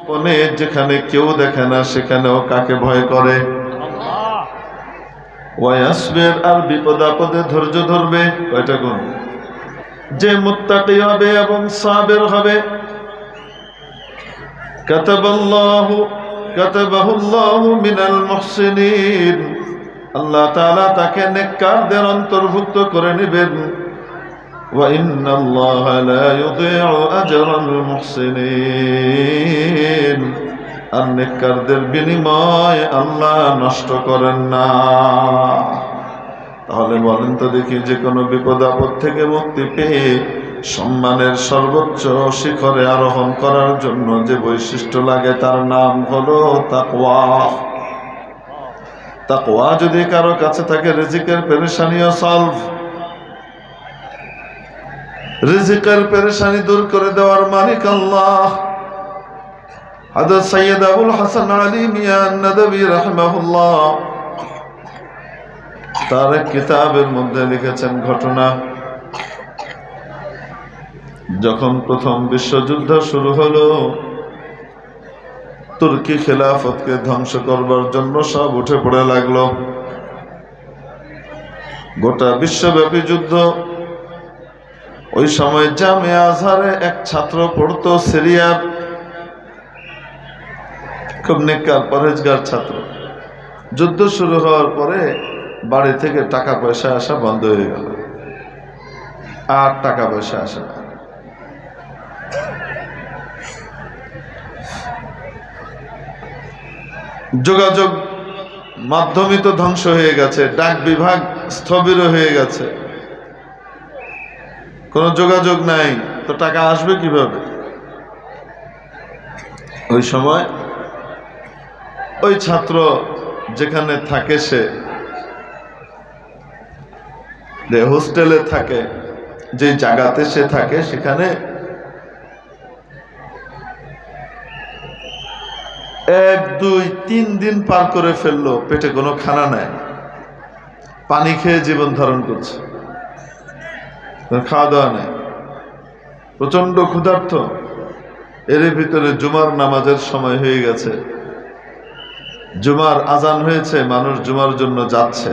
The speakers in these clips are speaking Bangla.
গোপনে যেখানে কেউ দেখে না সেখানেও কাকে ভয় করে? ওয়াসবির, আর বিপদ আপদে ধৈর্য ধরবে। কয়টা গুণ? যে মুত্তাকি হবে এবং সাবির হবে। কাতাবাহুল্লাহু মিনাল মুহসিনিন, আল্লাহ তাআলা তাকে নেককারদের অন্তর্ভুক্ত করে নেবেন। ওয়া ইন্নাল্লাহা লা ইউযি'ু আজরাল মুহসিনিন, আর নেককারদের বিনিময় আল্লাহ নষ্ট করেন না। তাহলে বলেন তো দেখি, যে কোনো বিপদ আপদ থেকে মুক্তি পেয়ে সম্মানের সর্বোচ্চ শিখরে আরোহণ করার জন্য যে বৈশিষ্ট্য লাগে তার নাম হলো তাকওয়া। তাকওয়া যদি কারো কাছে থাকে, রিজিকের পেরেশানিও সলভ। রিজিকের পেরেশানি দূর করে দেওয়ার মালিক আল্লাহ। হযরত সৈয়দ আবুল হাসান আলী মিয়া নদভী রাহিমাহুল্লাহ তার এক কিতাবের মধ্যে লিখেছেন ঘটনা। যখন প্রথম বিশ্বযুদ্ধ শুরু হলো, তুর্কি খেলাফতকে ধ্বংস করবার জন্য সব উঠে পড়ে লাগলো। গোটা বিশ্বব্যাপী যুদ্ধ। ওই সময় জামিয়া আজহারে এক ছাত্র পড়তো, সিরিয়ার, খুব নেককার পরহেজগার ছাত্র। যুদ্ধ শুরু হওয়ার পরে বাড়ি থেকে টাকা পয়সা আসা বন্ধ হয়ে গেল, আর টাকা পয়সা আসে না। যোগাযোগ মাধ্যমই তো ধ্বংস হয়ে গেছে, ডাক বিভাগ স্থবির হয়ে গেছে, কোনো যোগাযোগ নাই, তো টাকা আসবে কিভাবে? ওই সময় ওই ছাত্র যেখানে থাকে, সে যে হোস্টেলে থাকে, যে জায়গাতে সে থাকে, সেখানে 1, 2, 3 দিন পার করে ফেললো, পেটে কোনো খানা নাই, পানি খেয়ে জীবন ধারণ করছে, খাওয়া দাওয়া নেই, প্রচন্ড ক্ষুধার্ত। এর ভিতরে জুমার নামাজের সময় হয়ে গেছে, জুমার আজান হয়েছে, মানুষ জুমার জন্য যাচ্ছে।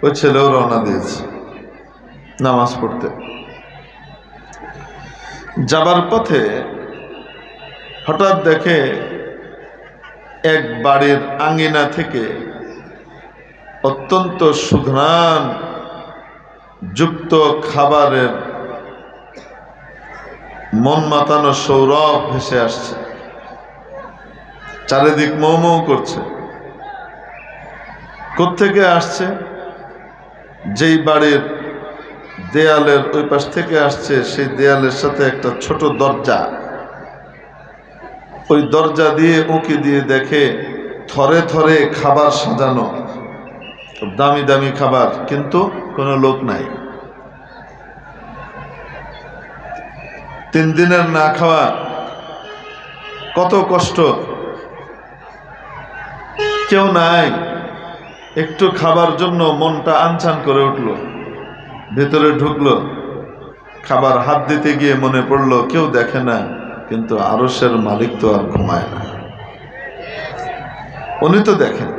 ওই ছেলেও রওনা দিয়েছে নামাজ পড়তে। যাবার পথে হঠাৎ দেখে এক বাড়ির আঙ্গিনা থেকে অত্যন্ত সুঘ্রাণ যুক্ত খাবারের মন মাতানো সৌরভ ভেসে আসছে, চারিদিক মৌ মৌ করছে। কোত্থেকে আসছে? যেই বাড়ির দেয়ালের ওই পাশ থেকে আসছে, সেই দেয়ালের সাথে একটা ছোট দরজা। ওই দরজা দিয়ে উঁকি দিয়ে দেখে থরে থরে খাবার সাজানো, দামি দামি খাবার, কিন্তু কোনো লোক নাই। 3 দিনের না খাওয়া, কত কষ্ট, কেউ নাই। একটু খাবার জন্য মনটা আনচান করে উঠল, ভেতরে ঢুকলো, খাবার হাত দিতে গিয়ে মনে পড়লো কেউ দেখে না, কিন্তু আরশের মালিক তো আর ঘুমায় না, উনি তো দেখেন।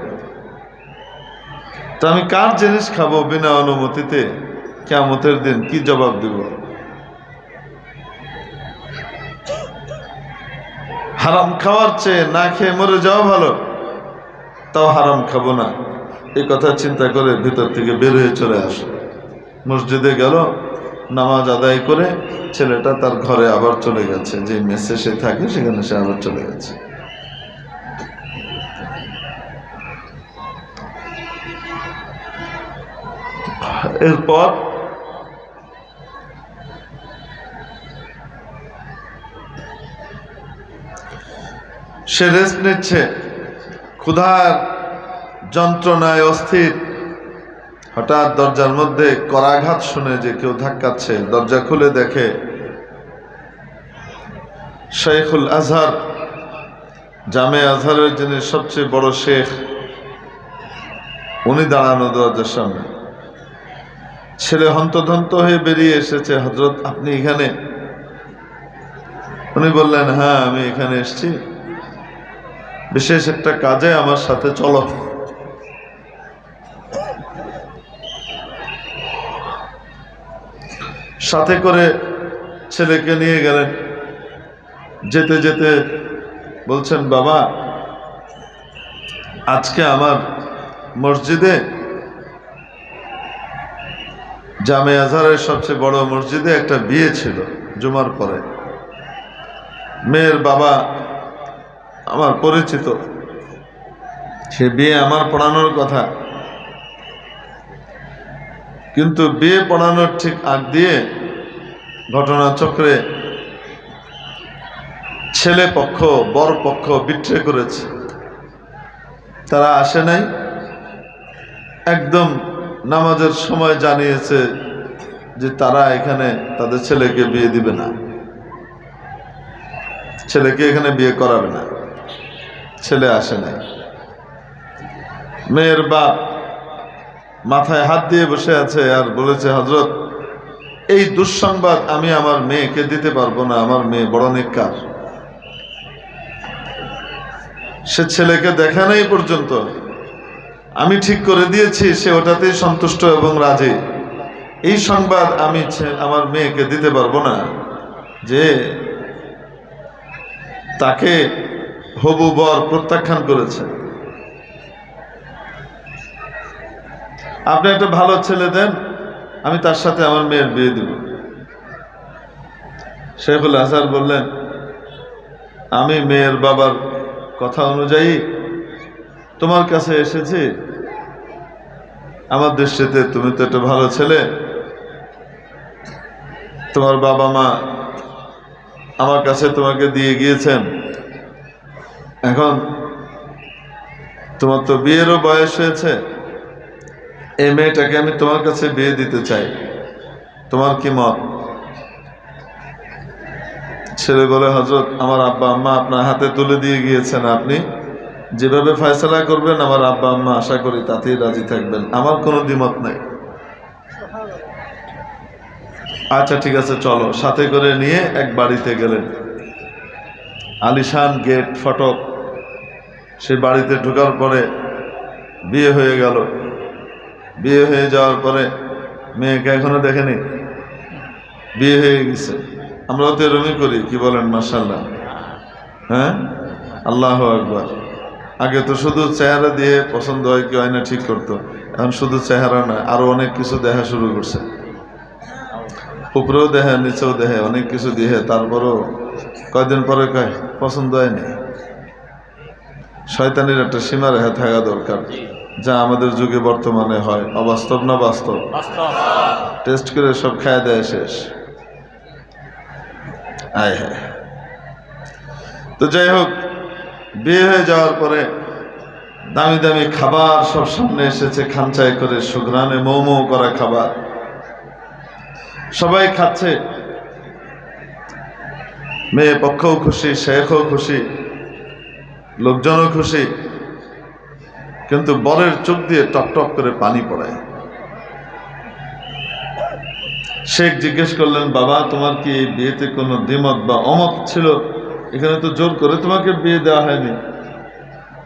তা আমি কার জিনিস খাবো বিনা অনুমতিতে? কিয়ামতের দিন কি জবাব দিব? হারাম খাওয়ার চেয়ে না খেয়ে মরে যাওয়া ভালো, তাও হারাম খাবো না, এই কথা চিন্তা করে ভিতর থেকে বের হয়ে চলে আসে। মসজিদে গেল, নামাজ আদায় করে ছেলেটা তার ঘরে আবার চলে গেছে, যে মেসে সে থাকে সেখানে সে আবার চলে গেছে। এরপর সে রেস্ট নিচ্ছে, ক্ষুধার যন্ত্রণায় অস্থির। হঠাৎ দরজার মধ্যে করাঘাত শুনে যে কেউ ধাক্কাচ্ছে, দরজা খুলে দেখে শাইখুল আজহার, জামে আজহারের যিনি সবচেয়ে বড় শেখ, উনি দাঁড়ানো দরজার সামনে। ছেলে হন্তদন্ত হয়ে বেরিয়ে এসেছে, হযরত আপনি এখানে? উনি বললেন, হ্যাঁ আমি এখানে এসেছি বিশেষ একটা কাজে, আমার সাথে চলো। সাথে করে ছেলেকে নিয়ে গেলেন। যেতে যেতে বলছেন, বাবা আজকে আমার মসজিদে, জামে আজহারের সবচেয়ে বড় মসজিদে একটা বিয়ে ছিল জুমার পরে। মেয়ের বাবা আমার পরিচিত, সে বিয়ে আমার পড়ানোর কথা, কিন্তু বিয়ে পড়ানোর ঠিক আগ দিয়ে ঘটনাচক্রে ছেলে পক্ষ বর পক্ষ বিট্রে করেছে। তারা আসে নাই, একদম নামাজের সময় জানিয়েছে যে তারা এখানে তাদের ছেলেকে বিয়ে দিবে না, ছেলেকে এখানে বিয়ে করাবে না। ছেলে আসে নাই। মেয়ের বাপ মাথায় হাত দিয়ে বসে আছে আর বলেছে, হযরত এই দুঃসংবাদ আমি আমার মেয়েকে দিতে পারবো না, আমার মেয়ে বড় নেককার। সে ছেলেকে দেখা নাই পর্যন্ত, আমি ঠিক করে দিয়েছি, সে ওটাতেই সন্তুষ্ট এবং রাজি। এই সংবাদ আমি আমার মেয়েকে দিতে পারবো না যে তাকে হবু বর প্রত্যাখ্যান করেছে। আপনি একটা ভালো ছেলে দেন, আমি তার সাথে আমার মেয়ের বিয়ে দিব। শেখুল আজহার বললেন, আমি মেয়ের বাবার কথা অনুযায়ী তোমার কাছে এসেছি। আমার দৃষ্টিতে তুমি তো একটা ভালো ছেলে, তোমার বাবা মা আমার কাছে তোমাকে দিয়ে গিয়েছেন, এখন তোমার তো বিয়েরও বয়স হয়েছে, এই মেয়েটাকে আমি তোমার কাছে বিয়ে দিতে চাই, তোমার কি মত? ছেলে বলে, হযরত আমার আব্বা আম্মা আপনার হাতে তুলে দিয়ে গিয়েছেন, আপনি যেভাবে ফয়সালা করবেন আমার আব্বা আম্মা আশা করি তাতেই রাজি থাকবেন, আমার কোনো দ্বিমত নাই। আচ্ছা ঠিক আছে চলো। সাথে করে নিয়ে এক বাড়িতে গেলেন, আলিশান গেট ফটক। সে বাড়িতে ঢোকার পরে বিয়ে হয়ে গেল। বিয়ে হয়ে যাওয়ার পরে মেয়েকে এখনো দেখেনি, বিয়ে হয়ে গেছে। আমরাও তো এরকমই করি, কি বলেন? মাশাআল্লাহ, হ্যাঁ, আল্লাহু আকবার। আগে তো শুধু চেহারা দিয়ে পছন্দ হয় কি হয় না ঠিক করতো, এখন শুধু চেহারা না, আরো অনেক কিছু দেখা শুরু করছে। উপরেও দেখে, নিচেও দেখে, অনেক কিছু দিয়ে, তারপরও কয়দিন পরে কয় পছন্দ হয়নি। শয়তানির একটা সীমা রেখা থাকা দরকার, যা আমাদের যুগে বর্তমানে হয়। অবাস্তব না বাস্তব? টেস্ট করে সব খায় দেয় শেষ। আয় হ্যাঁ। তো যাই হোক, বিয়ে হয়ে যাওয়ার পরে দামি দামি খাবার সব সামনে এসেছে, খাঞ্চায় করে সুঘ্রাণে মৌ মৌ করা খাবার, সবাই খাচ্ছে। মেয়ে পক্ষও খুশি, শেখও খুশি, লোকজনও খুশি, কিন্তু বরের চোখ দিয়ে টপ টপ করে পানি পড়ে। শেখ জিজ্ঞেস করলেন, বাবা তোমার কি এই বিয়েতে কোনো দ্বিমত বা অমত ছিল? এখানে তো জোর করে তোমাকে বিয়ে দেওয়া হয়নি।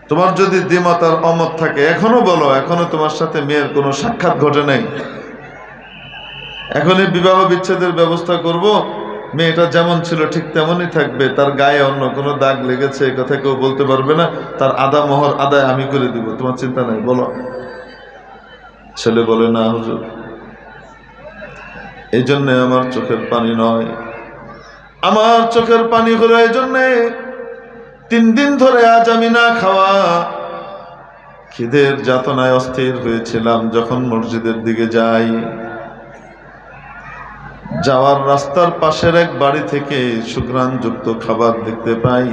তোমার যদি দ্বিমত আর অমত থাকে এখনো বলো, এখনো তোমার সাথে মেয়ের কোনো সাক্ষাৎ ঘটে নাই, এখনই বিবাহ বিচ্ছেদের ব্যবস্থা করব, মেয়েটা যেমন ছিল ঠিক তেমনই থাকবে, তার গায়ে অন্য কোনো দাগ লেগেছে এ কথা কেউ বলতে পারবে না, তার আদা মোহর আদায় আমি করে দিব, তোমার চিন্তা নাই, বলো। ছেলে বলে, না হুজুর, এই জন্যে আমার চোখের পানি নয়, আমার চোখের পানি হলো এই জন্যে 3 দিন ধরে আজ আমি না খাওয়া, খিদের যাতনায় অস্থির হয়েছিলাম। যখন মসজিদের দিকে যাই, যাওয়ার রাস্তার পাশের এক বাড়ি থেকে সুঘ্রাণযুক্ত খাবার দেখতে পাই।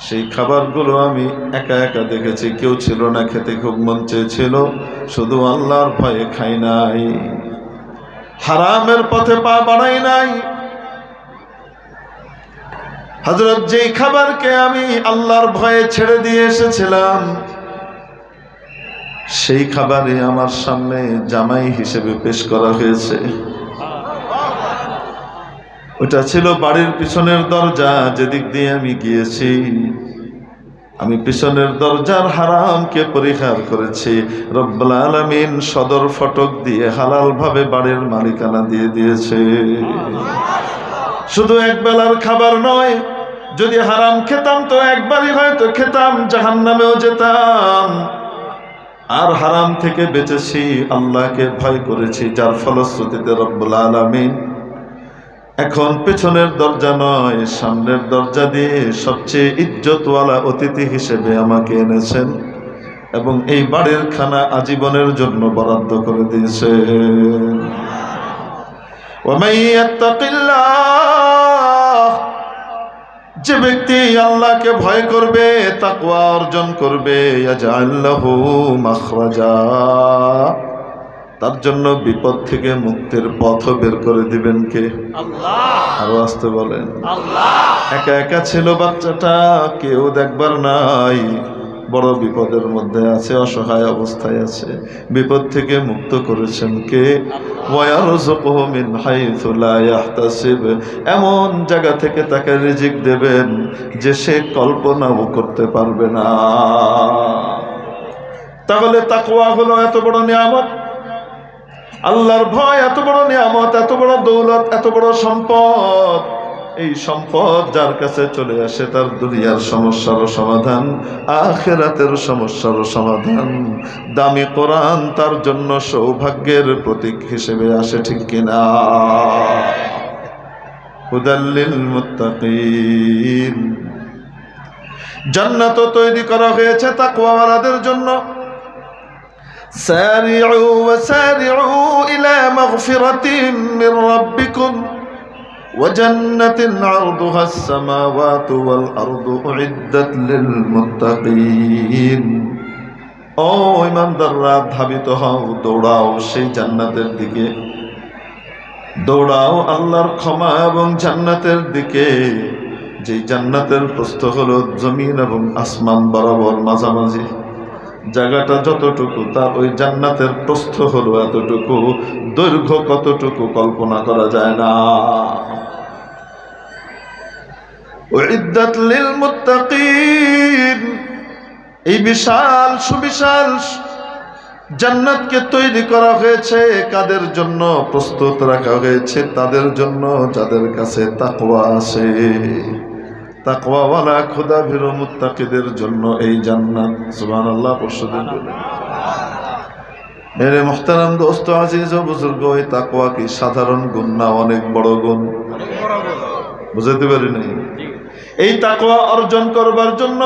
সেই খাবারগুলো আমি একা একা দেখেছি, কেউ ছিল না, খেতে খুব মন চেয়েছিল, শুধু আল্লাহর ভয়ে খাই নাই, হারামের পথে পা বাড়াই নাই। হযরত, যেই খাবারকে আমি আল্লাহর ভয়ে ছেড়ে দিয়ে এসেছিলাম, সেই খাবারই আমার সামনে জামাই হিসেবে পেশ করা হয়েছে। ওটা ছিল বাড়ির পিছনের দরজা, যেদিক দিয়ে আমি গিয়েছি আমি পিছনের দরজার হারামকে পরিহার করেছি। রব্বুল আলামিন সদর ফটক দিয়ে হালাল ভাবে বাড়ির মালিকানা দিয়ে দিয়েছে। শুধু এক বেলার খাবার নয়, যদি হারাম খেতাম তো একবারই হয়তো খেতাম, জাহান্নামেও যেতাম। আর হারাম থেকে বেঁচেছি, আল্লাহকে ভয় করেছি, যার ফলশ্রুতিতে রব্বুল আলামিন এখন পেছনের দরজা নয়, সামনের দরজা দিয়ে সবচেয়ে ইজ্জতওয়ালা অতিথি হিসেবে আমাকে এনেছেন এবং এই বাড়ির খানা আজীবনের জন্য বরাদ্দ করে দিয়েছেন। ওয়ামান ইয়াত্তাকিল্লাহ, যে ব্যক্তি আল্লাহকে ভয় করবে, তাকওয়া অর্জন করবে, ইয়াজআল লাহু মাখরাজা, তার জন্য বিপদ থেকে মুক্তির পথ বের করে দিবেন কে? আল্লাহ। আরো আসতে বলেন আল্লাহ। একা একা ছিল বাচ্চাটা, কেউ দেখবার নাই, বড় বিপদের মধ্যে আছে, অসহায় অবস্থায় আছে, বিপদ থেকে মুক্ত করেছেন কে? ওয়ারযুকুহু মিন হাইথু লা ইয়াহতাসিব, এমন জায়গা থেকে তাকে রিজিক দেবেন যে সে কল্পনাও করতে পারবে না। তাহলে তাকওয়া হলো এত বড় নিয়ামত, আল্লাহর ভয় এত বড় নিয়ামত, এত বড় দৌলত, এত বড় সম্পদ। এই সম্পদ যার কাছে চলে আসে, তার দুনিয়ার সমস্যারও সমাধান, আখিরাতের সমস্যারও সমাধান। দামি কোরআন তার জন্য সৌভাগ্যের প্রতীক হিসেবে আসে, ঠিক কিনা? হুদাল লিল মুত্তাকিন, জান্নাত তৈরি করা হয়েছে তাকওয়াওয়ালাদের জন্য। سارعوا وسارعوا إلى مغفرة من ربكم وجنة عرضها السماوات والأرض أعدت للمتقين। ও ঈমানদাররা, ধাবিত হও, দৌড়াও সেই জান্নাতের দিকে, দৌড়াও আল্লাহর ক্ষমা এবং জান্নাতের দিকে, যে জান্নাতের প্রস্থ হলো জমিন এবং আসমান বরাবর মাঝামাঝি। জায়গাটা যতটুকু, তার ওই জান্নাতের প্রস্থ হলো এতটুকু, দৈর্ঘ্য কতটুকু কল্পনা করা যায় না। উইদ্দাত লিল মুত্তাকিন, এই বিশাল সুবিশাল জান্নাতকে তৈরি করা হয়েছে কাদের জন্য? প্রস্তুত রাখা হয়েছে তাদের জন্য যাদের কাছে তাকওয়া আছে। তাকওয়াওয়ালা খোদাভীরু মুত্তাকিদের জন্য এই জান্নাত। সুবহানাল্লাহ। পরশুদিন মেরে মুহতারাম দোস্ত, আজিজ ও বুজুর্গ, এই তাকওয়া কি সাধারণ গুণ না অনেক বড় গুণ? বুঝাতে পারি নাই। এই তাকওয়া অর্জন করবার জন্য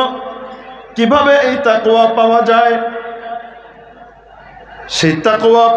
কিভাবে এই তাকওয়া পাওয়া যায়? সেই তাকওয়া